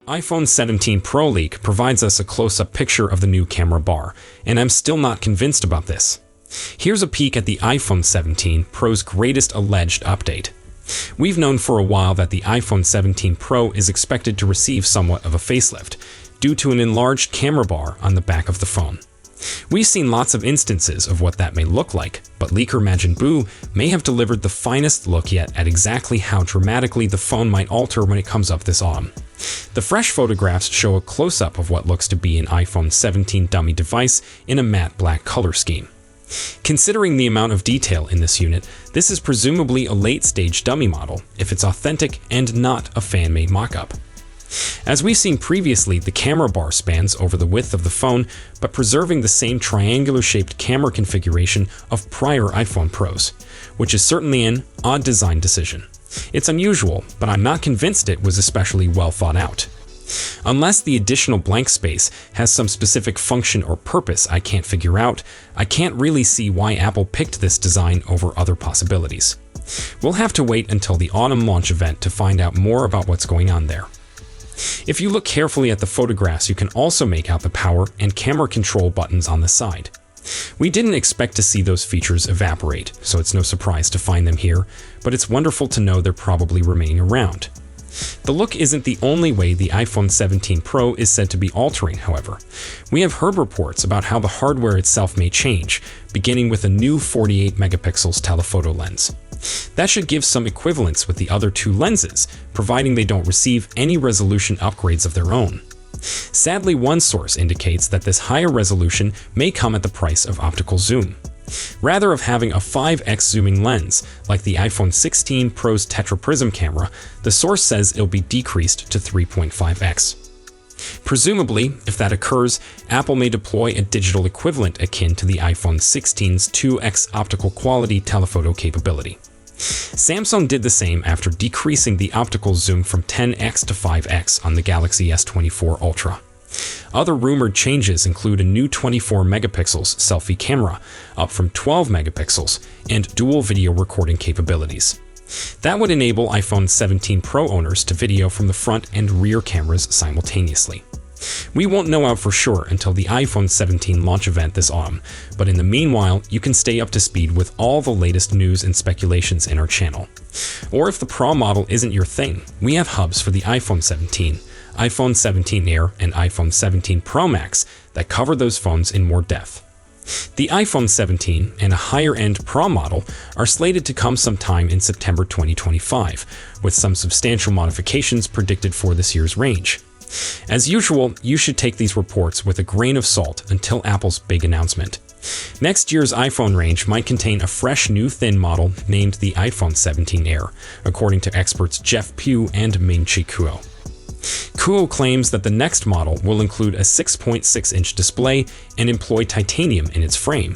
iPhone 17 Pro leak provides us a close-up picture of the new camera bar, and I'm still not convinced about this. Here's a peek at the iPhone 17 Pro's greatest alleged update. We've known for a while that the iPhone 17 Pro is expected to receive somewhat of a facelift, due to an enlarged camera bar on the back of the phone. We've seen lots of instances of what that may look like, but leaker Majin Buu may have delivered the finest look yet at exactly how dramatically the phone might alter when it comes up this autumn. The fresh photographs show a close-up of what looks to be an iPhone 17 dummy device in a matte black color scheme. Considering the amount of detail in this unit, this is presumably a late-stage dummy model, if it's authentic and not a fan-made mock-up. As we've seen previously, the camera bar spans over the width of the phone, but preserving the same triangular-shaped camera configuration of prior iPhone Pros, which is certainly an odd design decision. It's unusual, but I'm not convinced it was especially well thought out. Unless the additional blank space has some specific function or purpose I can't figure out, I can't really see why Apple picked this design over other possibilities. We'll have to wait until the autumn launch event to find out more about what's going on there. If you look carefully at the photographs, you can also make out the power and camera control buttons on the side. We didn't expect to see those features evaporate, so it's no surprise to find them here, but it's wonderful to know they're probably remaining around. The look isn't the only way the iPhone 17 Pro is said to be altering, however. We have heard reports about how the hardware itself may change, beginning with a new 48 megapixels telephoto lens. That should give some equivalence with the other two lenses, providing they don't receive any resolution upgrades of their own. Sadly, one source indicates that this higher resolution may come at the price of optical zoom. Rather of having a 5x zooming lens, like the iPhone 16 Pro's tetraprism camera, the source says it'll be decreased to 3.5x. Presumably, if that occurs, Apple may deploy a digital equivalent akin to the iPhone 16's 2x optical quality telephoto capability. Samsung did the same after decreasing the optical zoom from 10x to 5x on the Galaxy S24 Ultra. Other rumored changes include a new 24 megapixels selfie camera, up from 12 megapixels, and dual video recording capabilities. That would enable iPhone 17 Pro owners to video from the front and rear cameras simultaneously. We won't know out for sure until the iPhone 17 launch event this autumn, but in the meanwhile, you can stay up to speed with all the latest news and speculations in our channel. Or if the Pro model isn't your thing, we have hubs for the iPhone 17, iPhone 17 Air, and iPhone 17 Pro Max that cover those phones in more depth. The iPhone 17 and a higher-end Pro model are slated to come sometime in September 2025, with some substantial modifications predicted for this year's range. As usual, you should take these reports with a grain of salt until Apple's big announcement. Next year's iPhone range might contain a fresh new thin model named the iPhone 17 Air, according to experts Jeff Pugh and Ming-Chi Kuo. Kuo claims that the next model will include a 6.6-inch display and employ titanium in its frame.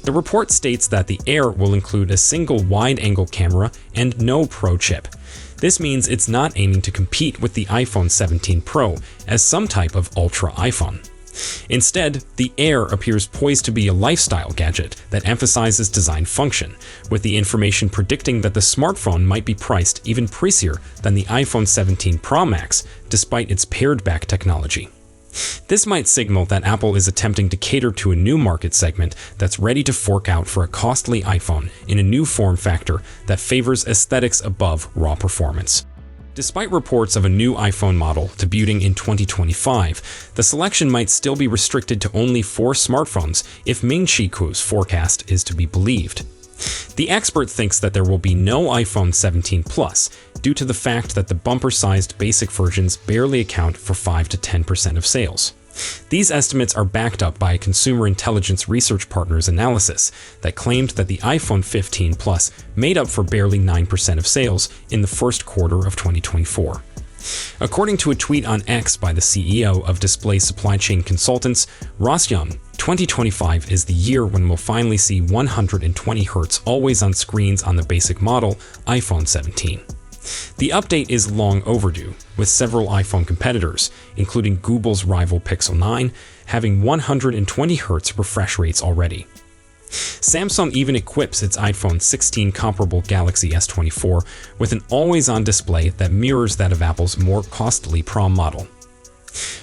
The report states that the Air will include a single wide-angle camera and no Pro chip. This means it's not aiming to compete with the iPhone 17 Pro as some type of ultra iPhone. Instead, the Air appears poised to be a lifestyle gadget that emphasizes design function, with the information predicting that the smartphone might be priced even pricier than the iPhone 17 Pro Max, despite its pared-back technology. This might signal that Apple is attempting to cater to a new market segment that's ready to fork out for a costly iPhone in a new form factor that favors aesthetics above raw performance. Despite reports of a new iPhone model debuting in 2025, the selection might still be restricted to only 4 smartphones if Ming-Chi Kuo's forecast is to be believed. The expert thinks that there will be no iPhone 17 Plus due to the fact that the bumper-sized basic versions barely account for 5 to 10% of sales. These estimates are backed up by a consumer intelligence research partner's analysis that claimed that the iPhone 15 Plus made up for barely 9% of sales in the first quarter of 2024. According to a tweet on X by the CEO of display supply chain consultants, Ross Young, 2025 is the year when we'll finally see 120 Hz always-on screens on the basic model iPhone 17. The update is long overdue, with several iPhone competitors, including Google's rival Pixel 9, having 120 Hz refresh rates already. Samsung even equips its iPhone 16 comparable Galaxy S24 with an always-on display that mirrors that of Apple's more costly Pro model.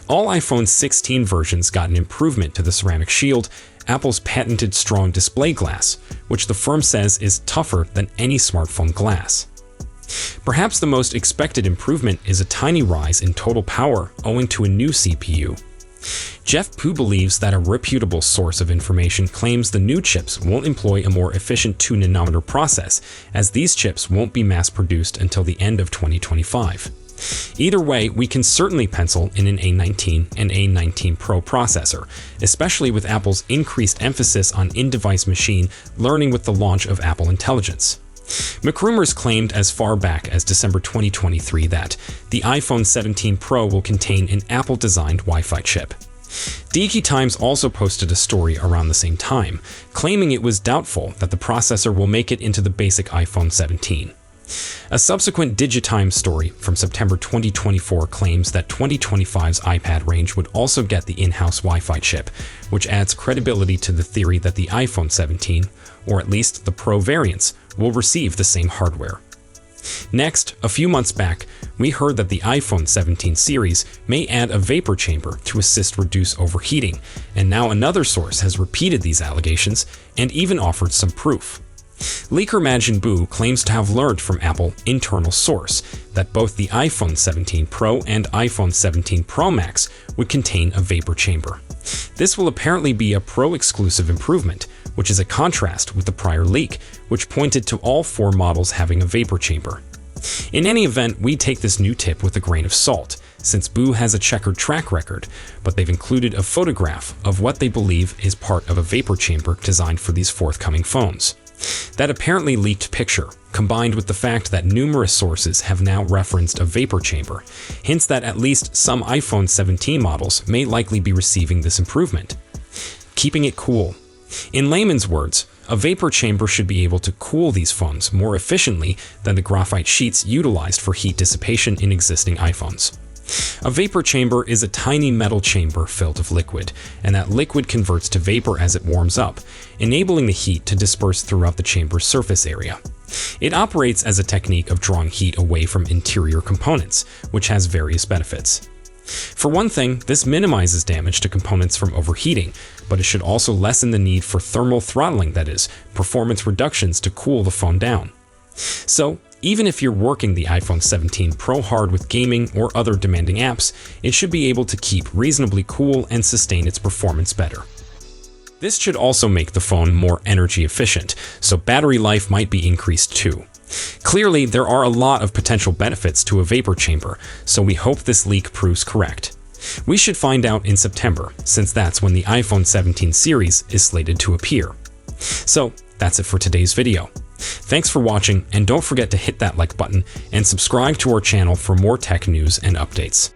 All iPhone 16 versions got an improvement to the ceramic shield, Apple's patented strong display glass, which the firm says is tougher than any smartphone glass. Perhaps the most expected improvement is a tiny rise in total power owing to a new CPU. Jeff Pu believes that a reputable source of information claims the new chips won't employ a more efficient 2nm process, as these chips won't be mass-produced until the end of 2025. Either way, we can certainly pencil in an A19 and A19 Pro processor, especially with Apple's increased emphasis on in-device machine learning with the launch of Apple Intelligence. McRumors claimed as far back as December 2023 that the iPhone 17 Pro will contain an Apple-designed Wi-Fi chip. Diki Times also posted a story around the same time, claiming it was doubtful that the processor will make it into the basic iPhone 17. A subsequent Digitimes story from September 2024 claims that 2025's iPad range would also get the in-house Wi-Fi chip, which adds credibility to the theory that the iPhone 17, or at least the Pro variants, will receive the same hardware. Next, a few months back, we heard that the iPhone 17 series may add a vapor chamber to assist reduce overheating, and now another source has repeated these allegations and even offered some proof. Leaker Majin Buu claims to have learned from Apple internal source that both the iPhone 17 Pro and iPhone 17 Pro Max would contain a vapor chamber. This will apparently be a Pro-exclusive improvement, which is a contrast with the prior leak, which pointed to all 4 models having a vapor chamber. In any event, we take this new tip with a grain of salt, since Buu has a checkered track record, but they've included a photograph of what they believe is part of a vapor chamber designed for these forthcoming phones. That apparently leaked picture, combined with the fact that numerous sources have now referenced a vapor chamber, hints that at least some iPhone 17 models may likely be receiving this improvement. Keeping it cool. In layman's words, a vapor chamber should be able to cool these phones more efficiently than the graphite sheets utilized for heat dissipation in existing iPhones. A vapor chamber is a tiny metal chamber filled with liquid, and that liquid converts to vapor as it warms up, enabling the heat to disperse throughout the chamber's surface area. It operates as a technique of drawing heat away from interior components, which has various benefits. For one thing, this minimizes damage to components from overheating, but it should also lessen the need for thermal throttling, that is, performance reductions to cool the phone down. So, even if you're working the iPhone 17 Pro hard with gaming or other demanding apps, it should be able to keep reasonably cool and sustain its performance better. This should also make the phone more energy efficient, so battery life might be increased too. Clearly, there are a lot of potential benefits to a vapor chamber, so we hope this leak proves correct. We should find out in September, since that's when the iPhone 17 series is slated to appear. So, that's it for today's video. Thanks for watching, and don't forget to hit that like button and subscribe to our channel for more tech news and updates.